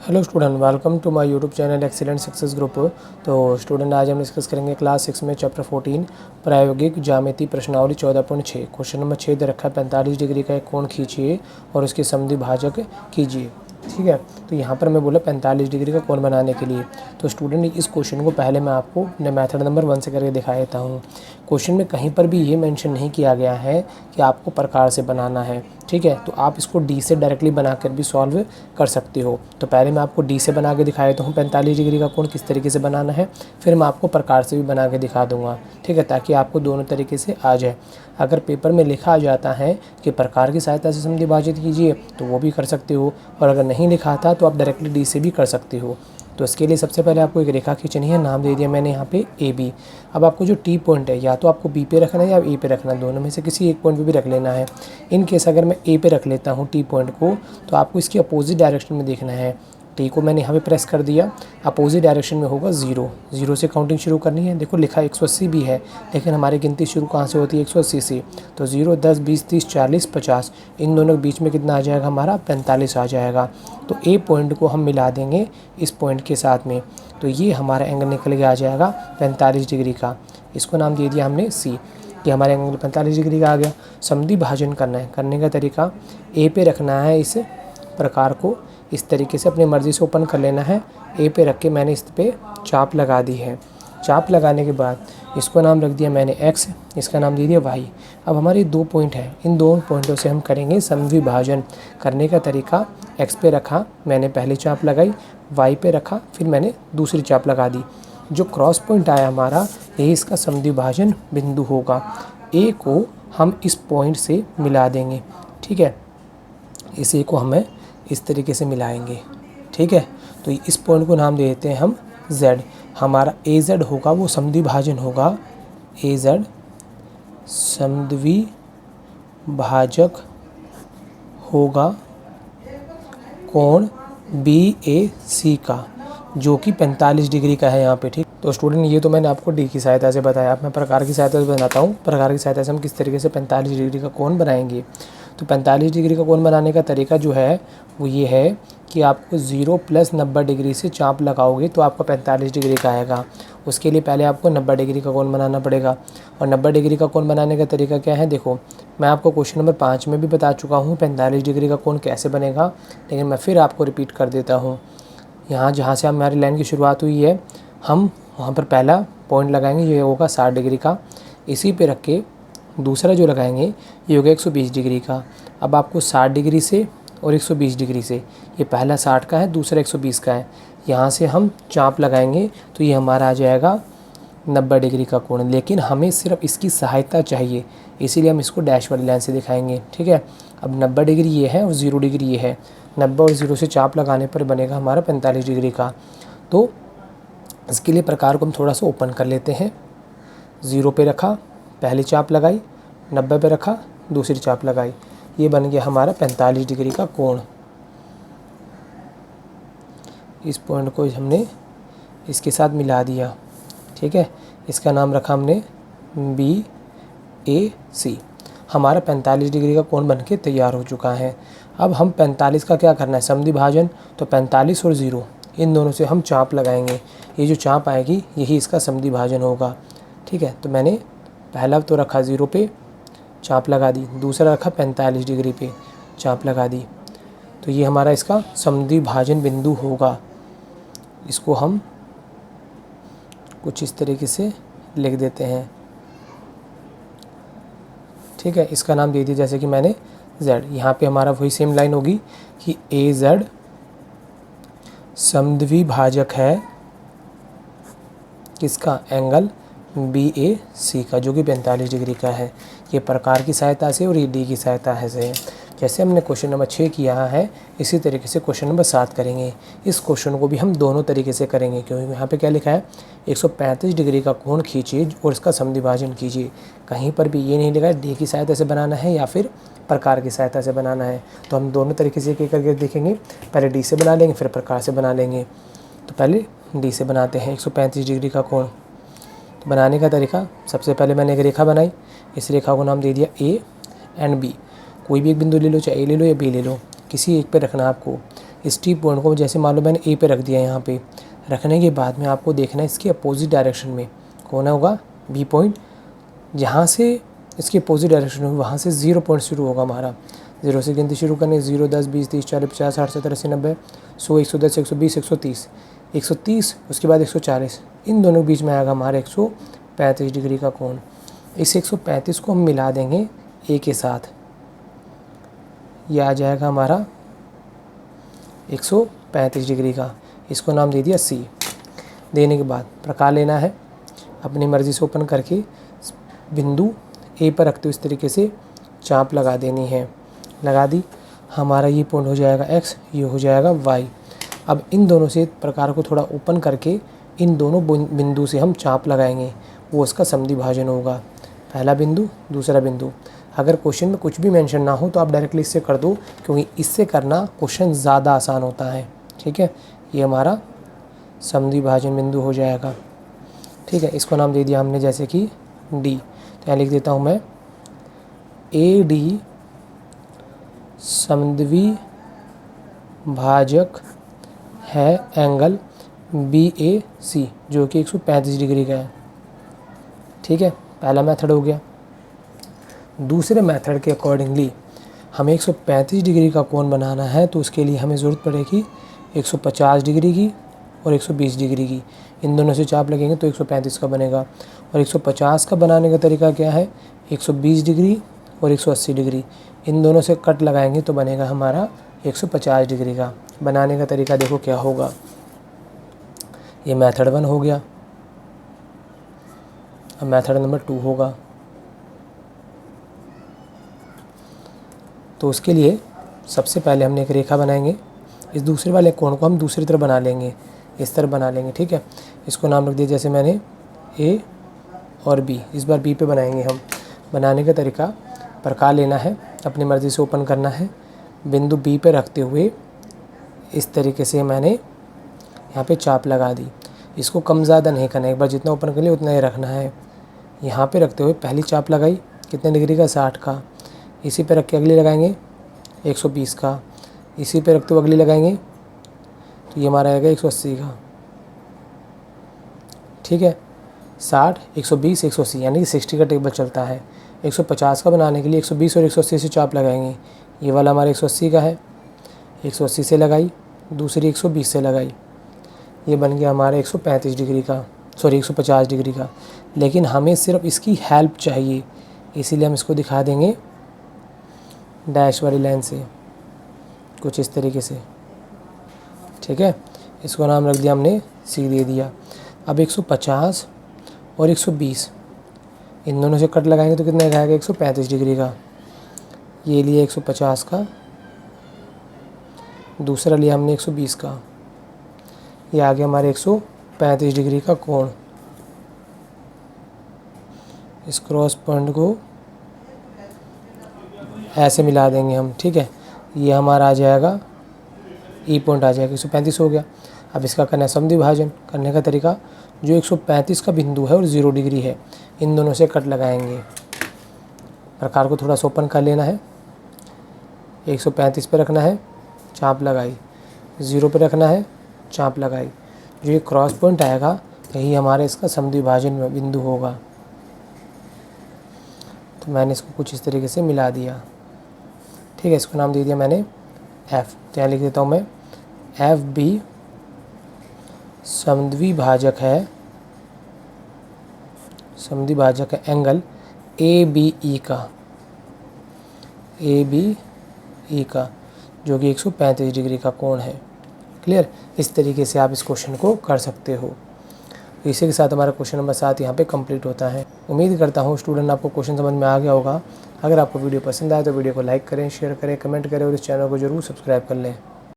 Hello student, welcome to my YouTube channel excellent success group. तो student, आज हम discuss करेंगे क्लास 6 में चैप्टर 14 प्रायोगिक ज्यामिति प्रश्नावली 14.6। क्वेश्चन नंबर 6 दे रखा है 45 डिग्री का एक कोण खींचिए और उसके समद्वि भाजक कीजिए। ठीक है, तो यहाँ पर मैं बोला 45 डिग्री का कोण बनाने के लिए। तो स्टूडेंट, इस क्वेश्चन को पहले मैं आपको अपने मेथड नंबर 1 से करके दिखा देता हूँ। क्वेश्चन में कहीं पर भी ये मेंशन नहीं किया गया है कि आपको प्रकार से बनाना है। ठीक है, तो आप इसको डी से डायरेक्टली बनाकर भी सॉल्व कर सकते हो। तो पहले मैं आपको डी से बना के दिखा देता हूँ 45 डिग्री का कोण किस तरीके से बनाना है, फिर मैं आपको प्रकार से भी बना के दिखा दूंगा। ठीक है, ताकि आपको दोनों तरीके से आ जाए। अगर पेपर में लिखा जाता है कि प्रकार की सहायता से समद्वि भाजित कीजिए तो वो भी कर सकते हो, और अगर नहीं लिखा था तो आप डायरेक्टली डी से भी कर सकते हो। तो इसके लिए सबसे पहले आपको एक रेखा खींचनी है, नाम दे दिया मैंने यहाँ पे ए बी। अब आपको जो टी पॉइंट है या तो आपको बी पे रखना है या ए पे रखना है, दोनों में से किसी एक पॉइंट पे भी रख लेना है। इन केस अगर मैं ए पे रख लेता हूँ टी पॉइंट को, तो आपको इसकी अपोजिट डायरेक्शन में देखना है। टी को मैंने यहाँ पे प्रेस कर दिया, अपोजिट डायरेक्शन में होगा 0। 0 से काउंटिंग शुरू करनी है। देखो लिखा 180 भी है, लेकिन हमारी गिनती शुरू कहाँ से होती है? 180 से। तो 0, 10, 20, 30, 40, 50, इन दोनों के बीच में कितना आ जाएगा? हमारा 45 आ जाएगा। तो ए पॉइंट को हम मिला देंगे इस पॉइंट के साथ में, तो ये हमारा एंगल निकल के आ जाएगा 45 डिग्री का। इसको नाम दे दिया हमने सी, कि हमारे एंगल 45 डिग्री का आ गया। समद्वि भाजन करना है, करने का तरीका ए पे रखना है इस प्रकार को, इस तरीके से अपनी मर्ज़ी से ओपन कर लेना है। ए पे रख के मैंने इस पे चाप लगा दी है। चाप लगाने के बाद इसको नाम रख दिया मैंने एक्स, इसका नाम दे दिया वाई। अब हमारे 2 पॉइंट हैं, इन 2 पॉइंटों से हम करेंगे समद्वि भाजन। करने का तरीका, एक्स पे रखा मैंने पहले चाप लगाई, वाई पे रखा फिर मैंने दूसरी चाप लगा दी। जो क्रॉस पॉइंट आया हमारा, यही इसका समद्वि भाजन बिंदु होगा। ए को हम इस पॉइंट से मिला देंगे। ठीक है, इस ए को हमें इस तरीके से मिलाएंगे। ठीक है, तो इस पॉइंट को नाम दे देते हैं हम Z। हमारा ए जेड होगा वो समद्वि भाजन होगा, ए जेड समद्वि भाजक होगा कोण BAC का, जो कि 45 डिग्री का है यहाँ पे। ठीक, तो स्टूडेंट ये तो मैंने आपको डी की सहायता से बताया। अब मैं प्रकार की सहायता से बनाता हूँ। प्रकार की सहायता से हम किस तरीके से 45 डिग्री का कोण बनाएंगे। तो 45 डिग्री का कोण बनाने का तरीका जो है वो ये है कि आपको 0 + 90 डिग्री से चाप लगाओगे तो आपका 45 डिग्री का आएगा। उसके लिए पहले आपको 90 डिग्री का कोण बनाना पड़ेगा। और 90 डिग्री का कोण बनाने का तरीका क्या है? देखो, मैं आपको क्वेश्चन नंबर 5 में भी बता चुका हूँ 45 डिग्री का कोण कैसे बनेगा, लेकिन मैं फिर आपको रिपीट कर देता हूँ। यहाँ जहाँ से हमारी लाइन की शुरुआत हुई है, हम वहाँ पर पहला पॉइंट लगाएंगे, ये होगा 60 डिग्री का। इसी पे रख के दूसरा जो लगाएंगे ये होगा 120 डिग्री का। अब आपको 60 डिग्री से और 120 डिग्री से, ये पहला 60 का है, दूसरा 120 का है, यहाँ से हम चाप लगाएंगे तो ये हमारा आ जाएगा 90 डिग्री का कोण। लेकिन हमें सिर्फ इसकी सहायता चाहिए, इसीलिए हम इसको डैश वाली लाइन से दिखाएंगे। ठीक है, अब 90 डिग्री ये है और 0 डिग्री ये है। 90 और 0 से चाप लगाने पर बनेगा हमारा 45 डिग्री का। तो इसके लिए प्रकार को हम थोड़ा सा ओपन कर लेते हैं। 0 पे रखा, पहली चाप लगाई, 90 पे रखा, दूसरी चाप लगाई, ये बन गया हमारा 45 डिग्री का कोण। इस पॉइंट को हमने इसके साथ मिला दिया। ठीक है, इसका नाम रखा हमने BAC। हमारा 45 डिग्री का कोण बनके तैयार हो चुका है। अब हम 45 का क्या करना है? समद्वि भाजन। तो 45 और 0 इन दोनों से हम चाप लगाएंगे। ये जो चाप आएगी यही इसका समद्वि भाजन होगा। ठीक है, तो मैंने पहला तो रखा 0 पे, चाप लगा दी, दूसरा रखा 45 डिग्री पे, चाप लगा दी। तो ये हमारा इसका समद्वि भाजन बिंदु होगा। इसको हम कुछ इस तरीके से लिख देते हैं। ठीक है, इसका नाम दे दिया जैसे कि मैंने Z। यहाँ पे हमारा वही सेम लाइन होगी कि AZ समद्वि भाजक है किसका? एंगल BAC का, जो कि 45 डिग्री का है। ये प्रकार की सहायता से और ये डी की सहायता से। जैसे हमने क्वेश्चन नंबर 6 किया है, इसी तरीके से क्वेश्चन नंबर 7 करेंगे। इस क्वेश्चन को भी हम दोनों तरीके से करेंगे, क्योंकि यहाँ पे क्या लिखा है? 135 डिग्री का कोण खींचिए और इसका समद्वि भाजन कीजिए। कहीं पर भी ये नहीं लिखा है डी की सहायता से बनाना है या फिर प्रकार की सहायता से बनाना है। तो हम दोनों तरीके से करके देखेंगे। पहले डी से बना लेंगे, फिर प्रकार से बना लेंगे। तो पहले डी से बनाते हैं 135 डिग्री का कोण। तो बनाने का तरीका, सबसे पहले मैंने एक रेखा बनाई, इस रेखा को नाम दे दिया A एंड B। कोई भी एक बिंदु ले लो, चाहे A ले लो या B ले लो, किसी एक पे रखना आपको। इस टी पॉइंट को जैसे मान लो मैंने ए पे रख दिया, यहाँ पे रखने के बाद में आपको देखना है इसके अपोजिट डायरेक्शन में कौन होगा, बी पॉइंट। जहाँ से इसके अपोजिट डायरेक्शन में वहाँ से 0 पॉइंट शुरू होगा हमारा। 0 से गिनती शुरू करनी, 0, 10, 20, 30, 40, 50, 60, 70, 80, 90, 100, 110, 120, 130, 130, उसके बाद 140। इन दोनों के बीच में आएगा हमारा 135 डिग्री का कोण। इस 135 को हम मिला देंगे ए के साथ, यह आ जाएगा हमारा 135 डिग्री का। इसको नाम दे दिया सी। देने के बाद प्रकार लेना है, अपनी मर्ज़ी से ओपन करके बिंदु ए पर रखते हुए इस तरीके से चाप लगा देनी है। लगा दी, हमारा ये पॉइंट हो जाएगा x, ये हो जाएगा y। अब इन दोनों से प्रकार को थोड़ा ओपन करके इन दोनों बिंदु से हम चाप लगाएंगे, वो उसका समद्वि भाजन होगा। पहला बिंदु, दूसरा बिंदु। अगर क्वेश्चन में कुछ भी मेंशन ना हो तो आप डायरेक्टली इससे कर दो, क्योंकि इससे करना क्वेश्चन ज़्यादा आसान होता है। ठीक है, ये हमारा समद्वि भाजन बिंदु हो जाएगा। ठीक है, इसको नाम दे दिया हमने जैसे कि डी। तो यहाँ लिख देता हूँ मैं, ए डी समद्वि भाजक है एंगल बी ए सी, जो कि 135 डिग्री का है। ठीक है, पहला मेथड हो गया। दूसरे मेथड के अकॉर्डिंगली हमें 135 डिग्री का कोण बनाना है, तो उसके लिए हमें ज़रूरत पड़ेगी 150 डिग्री की और 120 डिग्री की। इन दोनों से चाप लगेंगे तो 135 का बनेगा। और 150 का बनाने का तरीका क्या है, 120 डिग्री और 180 डिग्री, इन दोनों से कट लगाएंगे तो बनेगा हमारा 150 डिग्री का। बनाने का तरीका देखो क्या होगा। ये मेथड 1 हो गया। अब मेथड नंबर 2 होगा। तो उसके लिए सबसे पहले हमने एक रेखा बनाएंगे। इस दूसरे वाले कोण को हम दूसरी तरफ बना लेंगे, इस तरफ बना लेंगे। ठीक है, इसको नाम रख दिया जैसे मैंने ए और बी। इस बार बी पे बनाएंगे हम। बनाने का तरीका, प्रकार लेना है, अपनी मर्ज़ी से ओपन करना है, बिंदु बी पे रखते हुए इस तरीके से मैंने यहाँ पे चाप लगा दी। इसको कम ज़्यादा नहीं करना है, एक बार जितना ओपन कर लिया उतना ही रखना है। यहाँ पे रखते हुए पहली चाप लगाई कितने डिग्री का, 60 का। इसी पे रख के अगली लगाएंगे 120 का। इसी पे रखते हुए अगली लगाएंगे तो ये हमारा आएगा 180 का। ठीक है, 60, 120, 180, यानी कि 60 का टेबल चलता है। 150 का बनाने के लिए 120 और 180 से चाप लगाएंगे। ये वाला हमारा 180 का है, 180 से लगाई, दूसरी 120 से लगाई, ये बन गया हमारा 135 डिग्री का, सॉरी 150 डिग्री का। लेकिन हमें सिर्फ इसकी हेल्प चाहिए, इसीलिए हम इसको दिखा देंगे डैश वाली लाइन से, कुछ इस तरीके से। ठीक है, इसको नाम रख दिया हमने सी दे दिया। अब 150 और 120 इन दोनों से कट लगाएंगे तो कितना आएगा, 135 डिग्री का। ये लिया 150 का, दूसरा लिया हमने 120 का। ये आ गया हमारे 135 डिग्री का कोण। इस क्रॉस पॉइंट को ऐसे मिला देंगे हम। ठीक है, ये हमारा आ जाएगा ई पॉइंट आ जाएगा, 135 हो गया। अब इसका करना है समद्वि भाजन। करने का तरीका, जो 135 का बिंदु है और 0 डिग्री है, इन दोनों से कट लगाएंगे। प्रकार को थोड़ा सा ओपन कर लेना है, 135 पे रखना है, चाप लगाई, 0 पे रखना है, चाप लगाई। जो ये क्रॉस पॉइंट आएगा यही हमारे इसका समद्वि भाजन बिंदु होगा। तो मैंने इसको कुछ इस तरीके से मिला दिया। ठीक है, इसको नाम दे दिया मैंने एफ। तो यहाँ लिख देता हूँ मैं, एफ बी समद्वि भाजक है, समद्वि भाजक है एंगल ए बी ई का, ए बी ई का, जो कि 135 डिग्री का कोण है। क्लियर, इस तरीके से आप इस क्वेश्चन को कर सकते हो। इसी के साथ हमारा क्वेश्चन नंबर 7 यहाँ पे कंप्लीट होता है। उम्मीद करता हूँ स्टूडेंट आपको क्वेश्चन समझ में आ गया होगा। अगर आपको वीडियो पसंद आए तो वीडियो को लाइक करें, शेयर करें, कमेंट करें और इस चैनल को जरूर सब्सक्राइब कर लें।